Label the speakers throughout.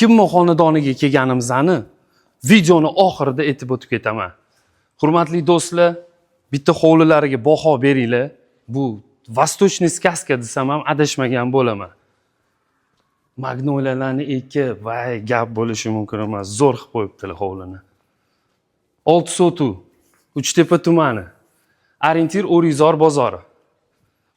Speaker 1: kimni xonadoniga kelganimizni videoni oxirida aytib o'tib ketaman. Hurmatli do'stlar, bitta hovlilariga baho beringlar. Bu Vostochniy сказка desam ham adashmagan bo'laman. Magnoliyalarni ekib, vay gap bo'lishi mumkin emas. Zo'r qilib qo'yibdilar hovlini. Oltisotu, Uchtepa tumani. Orientir O'rizor bozori.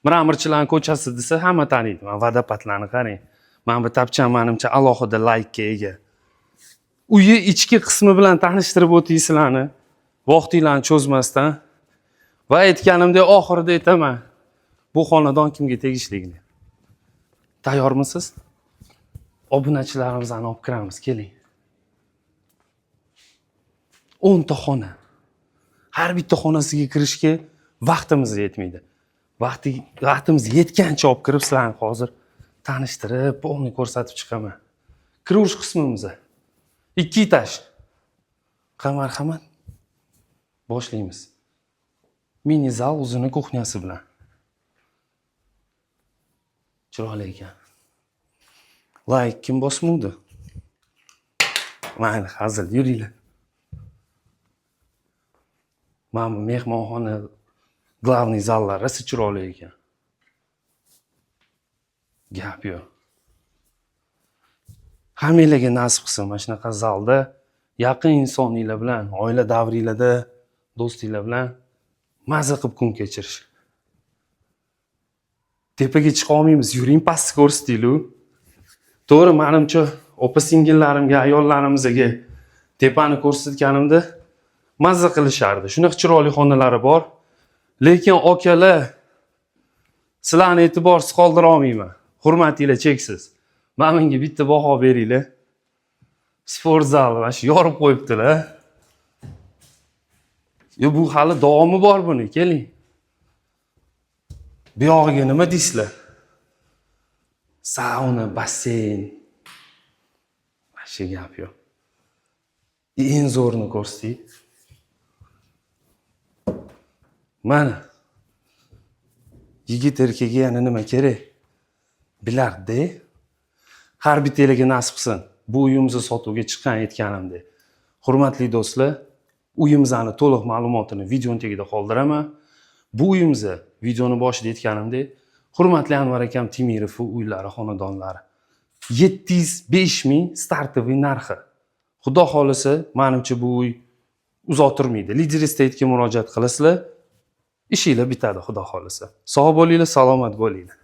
Speaker 1: Miramirchilarning ko'chasi desa hamma taniydi. Mana vodopatlarni qarang. Mana bu tapchan menimcha alohida laykka ega. Uyi ichki qismi bilan tanishtirib o'taysizlarni. Vaqtinglarni cho'zmasdan va aytganimdek oxirida aytaman. Bu xonadon kimga tegishligini. Tayyormisiz? Obunachilarimizni olib kiramiz, keling. 10 ta xona. Har bitta xonasiga kirishga vaqtimiz yetmaydi. Vaqtimiz yetgancha olib kirib sizlarni hozir tanishtirib, polni ko'rsatib chiqaman. Kirish qismimizda 2 etaj. Marhamat. Boshlaymiz. Mini zal o'zining kuxnyasi bilan. Chiroyli ekan. Like kim bosmadi? Mayli, hazil yuringlar. Mana mehmonxona главный zallar rosa chiroyli ekan. Gap yo'q. Hammalarga nasib qilsin mana shunaqa zalda yaqin insonlar bilan, oila davringlarda, do'stinglar bilan maza qilib kun kechirish. Tepaga chiqa olmaymiz, yuring pastni ko'rsataylik. To'g'ri, menimcha opa-singillarimga, ayollarimizga tepani ko'rsatganimda maza qilishardi. Shunaqa chiroyli xonalari bor. Lekin okalar, sizlarni e'tiborsiz qoldira olmayman. Hurmatinglar cheksiz. Menga bitta baho beringlar. Sport zal va shu yorib qo'yibdilar. Bu hali davomi bor buni, keling. Bu yog'iga nima deysizlar? Sauna, basseyn. Shu gap yo'q. Eng zo'rini ko'rsating. Mana. Yigit erkakga yana nima kerak? Bilardi. Har bittalarga nasib qilsin. Bu uyimizni sotuvga chiqqan aytganimdek. Hurmatli do'stlar, uyimizning to'liq ma'lumotini videoning tagida qoldiraman. Bu uyimizni videoni boshida aytganimdek, hurmatli Anvar akam Temirov uylari, xonadonlari 705 ming startoviy narxi. Xudo xolisa, menimcha bu uy uzoq turmaydi. Lider estate'ga murojaat qilasizlar, ishinglar bitadi xudo xolisa. Sog' bo'linglar, salomat bo'linglar.